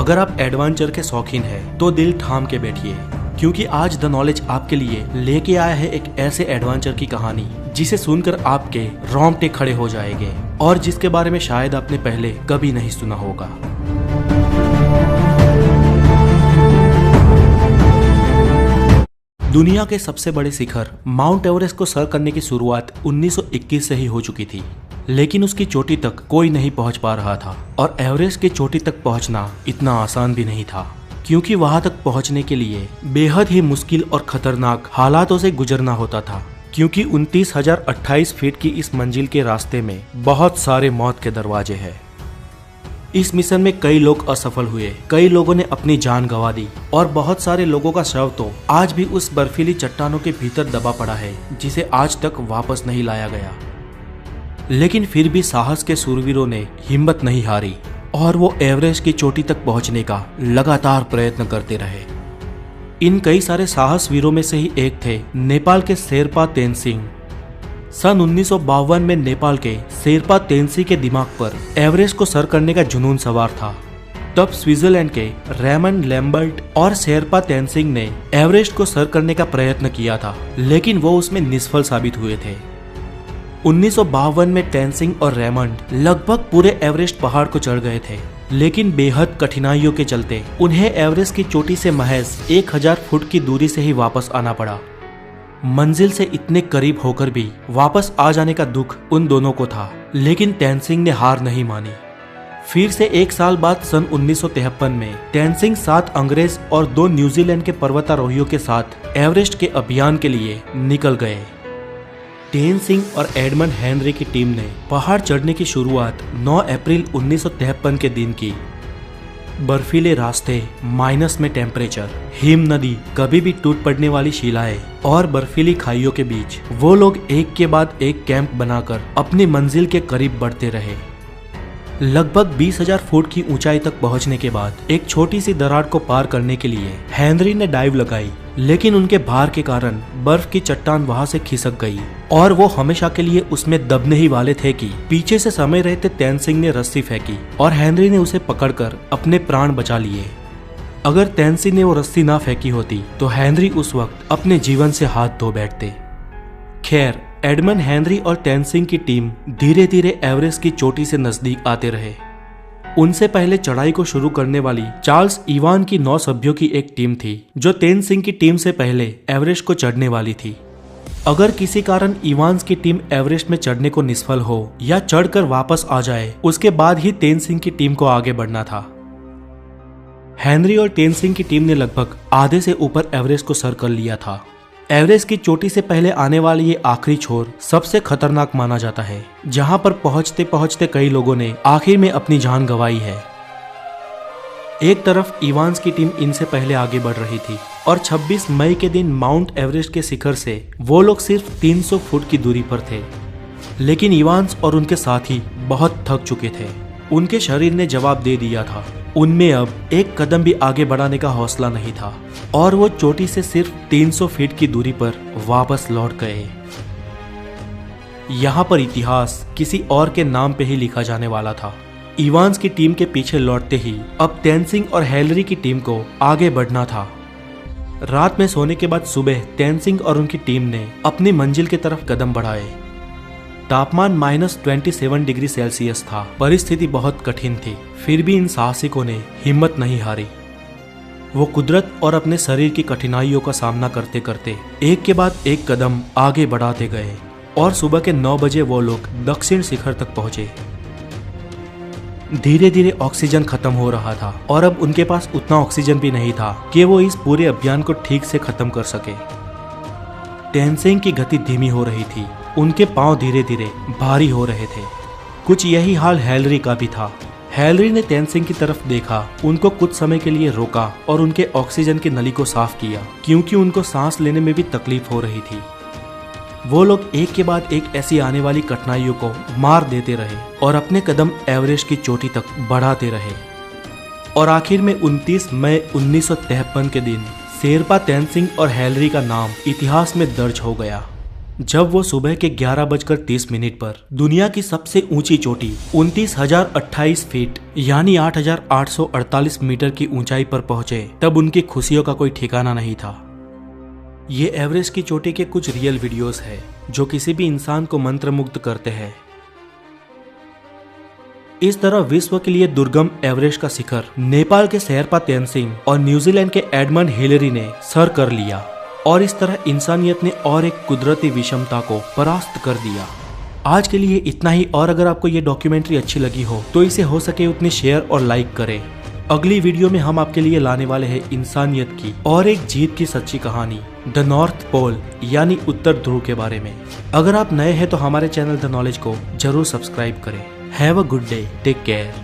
अगर आप एडवेंचर के शौकीन हैं तो दिल थाम के बैठिए, क्योंकि आज द नॉलेज आपके लिए लेके आया है एक ऐसे एडवेंचर की कहानी जिसे सुनकर आपके रोंगटे खड़े हो जाएंगे और जिसके बारे में शायद आपने पहले कभी नहीं सुना होगा। दुनिया के सबसे बड़े शिखर माउंट एवरेस्ट को सर करने की शुरुआत 1921 से ही हो चुकी थी, लेकिन उसकी चोटी तक कोई नहीं पहुंच पा रहा था। और एवरेस्ट की चोटी तक पहुंचना इतना आसान भी नहीं था, क्योंकि वहां तक पहुंचने के लिए बेहद ही मुश्किल और खतरनाक हालातों से गुजरना होता था, क्योंकि 29,028 फीट की इस मंजिल के रास्ते में बहुत सारे मौत के दरवाजे हैं। इस मिशन में कई लोग असफल हुए, कई लोगों ने अपनी जान गंवा दी और बहुत सारे लोगों का शव तो आज भी उस बर्फीली चट्टानों के भीतर दबा पड़ा है, जिसे आज तक वापस नहीं लाया गया। लेकिन फिर भी साहस के शूरवीरों ने हिम्मत नहीं हारी और वो एवरेस्ट की चोटी तक पहुंचने का लगातार प्रयत्न करते रहे। इन कई सारे साहस वीरों में से ही एक थे नेपाल के शेरपा तेनसिंह। सन 1952 में नेपाल के शेरपा तेनसिंह के दिमाग पर एवरेस्ट को सर करने का जुनून सवार था। तब स्विट्जरलैंड के रेमंड लैम्बर्ट और शेरपा तेनसिंह ने एवरेस्ट को सर करने का प्रयत्न किया था, लेकिन वो उसमें निष्फल साबित हुए थे। 1952 में तेनसिंह और रेमंड लगभग पूरे एवरेस्ट पहाड़ को चढ़ गए थे, लेकिन बेहद कठिनाइयों के चलते उन्हें एवरेस्ट की चोटी से महज 1000 फुट की दूरी से ही वापस आना पड़ा। मंजिल से इतने करीब होकर भी वापस आ जाने का दुख उन दोनों को था, लेकिन तेनसिंह ने हार नहीं मानी। फिर से एक साल बाद सन 1953 में तेनसिंह 7 अंग्रेज और 2 न्यूजीलैंड के पर्वतारोहियों के साथ एवरेस्ट के अभियान के लिए निकल गए। तेनसिंह और एडमंड हेनरी की टीम ने पहाड़ चढ़ने की शुरुआत 9 अप्रैल 1953 के दिन की। बर्फीले रास्ते, माइनस में टेम्परेचर, हिम नदी, कभी भी टूट पड़ने वाली शिलाएं और बर्फीली खाइयों के बीच वो लोग एक के बाद एक कैंप बनाकर अपनी मंजिल के करीब बढ़ते रहे। लगभग 20,000 फुट की ऊंचाई तक पहुंचने के बाद एक छोटी सी दरार को पार करने के लिए हेनरी ने डाइव लगाई, लेकिन उनके भार के कारण बर्फ की चट्टान वहां से खिसक गई और वो हमेशा के लिए उसमें दबने ही वाले थे कि पीछे से समय रहते तेनसिंह ने रस्सी फेंकी और हेनरी ने उसे पकड़कर अपने प्राण बचा लिए। अगर तेनसिंह ने वो रस्सी ना फेंकी होती तो हेनरी उस वक्त अपने जीवन से हाथ धो बैठते। खैर, एडमंड हेनरी और तेनसिंह की टीम धीरे धीरे एवरेस्ट की चोटी से नजदीक आते रहे। उनसे पहले चढ़ाई को शुरू करने वाली चार्ल्स इवान की 9 सभ्यों की एक टीम थी, जो तेनसिंह की टीम से पहले एवरेस्ट को चढ़ने वाली थी। अगर किसी कारण इवान्स की टीम एवरेस्ट में चढ़ने को निष्फल हो या चढ़कर वापस आ जाए, उसके बाद ही तेनसिंह की टीम को आगे बढ़ना था। हेनरी और तेनसिंह की टीम ने लगभग आधे से ऊपर एवरेस्ट को सर कर लिया था। एवरेस्ट की चोटी से पहले आने वाली ये आखिरी छोर सबसे खतरनाक माना जाता है, जहां पर पहुंचते पहुंचते कई लोगों ने आखिर में अपनी जान गंवाई है। एक तरफ इवान्स की टीम इनसे पहले आगे बढ़ रही थी और 26 मई के दिन माउंट एवरेस्ट के शिखर से वो लोग सिर्फ 300 फुट की दूरी पर थे। लेकिन इवान्स और उनके साथी बहुत थक चुके थे। उनके शरीर ने जवाब दे दिया था। उनमें अब एक कदम भी आगे बढ़ाने का हौसला नहीं था और वो चोटी से सिर्फ 300 फीट की दूरी पर वापस लौट गए। यहाँ पर इतिहास किसी और के नाम पे ही लिखा जाने वाला था। इवान्स की टीम के पीछे लौटते ही अब तेनसिंह और हेनरी की टीम को आगे बढ़ना था। रात में सोने के बाद सुबह तेनसिंह और उनकी टीम ने अपनी मंजिल की तरफ कदम बढ़ाए। तापमान -27 डिग्री सेल्सियस था। परिस्थिति बहुत कठिन थी, फिर भी इन साहसिकों ने हिम्मत नहीं हारी। वो कुदरत और अपने शरीर की कठिनाइयों का सामना करते करते एक के बाद एक कदम आगे बढ़ाते गए और सुबह के 9 बजे वो लोग दक्षिण शिखर तक पहुंचे। धीरे धीरे ऑक्सीजन खत्म हो रहा था और अब उनके पास उतना ऑक्सीजन भी नहीं था कि वो इस पूरे अभियान को ठीक से खत्म कर सके। तेनसिंह की गति धीमी हो रही थी, उनके पांव धीरे धीरे भारी हो रहे थे। कुछ यही हाल हेनरी का भी था। हेनरी ने तेनसिंह की तरफ देखा, उनको कुछ समय के लिए रोका और उनके ऑक्सीजन की नली को साफ किया, क्योंकि उनको सांस लेने में भी तकलीफ हो रही थी। वो लोग एक के बाद एक ऐसी आने वाली कठिनाइयों को मार देते रहे और अपने कदम एवरेस्ट की चोटी तक बढ़ाते रहे। और आखिर में 29 मई 1953 के दिन शेरपा तेनसिंह और हेनरी का नाम इतिहास में दर्ज हो गया। जब वो सुबह के 11:30 पर दुनिया की सबसे ऊंची चोटी 29,028 फीट यानी 8,848 मीटर की ऊंचाई पर पहुंचे, तब उनकी खुशियों का कोई ठिकाना नहीं था। ये एवरेस्ट की चोटी के कुछ रियल वीडियोस है जो किसी भी इंसान को मंत्रमुग्ध करते हैं। इस तरह विश्व के लिए दुर्गम एवरेस्ट का शिखर नेपाल के शेरपा तेनसिंग और न्यूजीलैंड के एडमंड हिलेरी ने सर कर लिया और इस तरह इंसानियत ने और एक कुदरती विषमता को परास्त कर दिया। आज के लिए इतना ही, और अगर आपको ये डॉक्यूमेंट्री अच्छी लगी हो तो इसे हो सके उतनी शेयर और लाइक करें। अगली वीडियो में हम आपके लिए लाने वाले हैं इंसानियत की और एक जीत की सच्ची कहानी, द नॉर्थ पोल यानी उत्तर ध्रुव के बारे में। अगर आप नए हैं तो हमारे चैनल द नॉलेज को जरूर सब्सक्राइब करें। Have a good day, take care.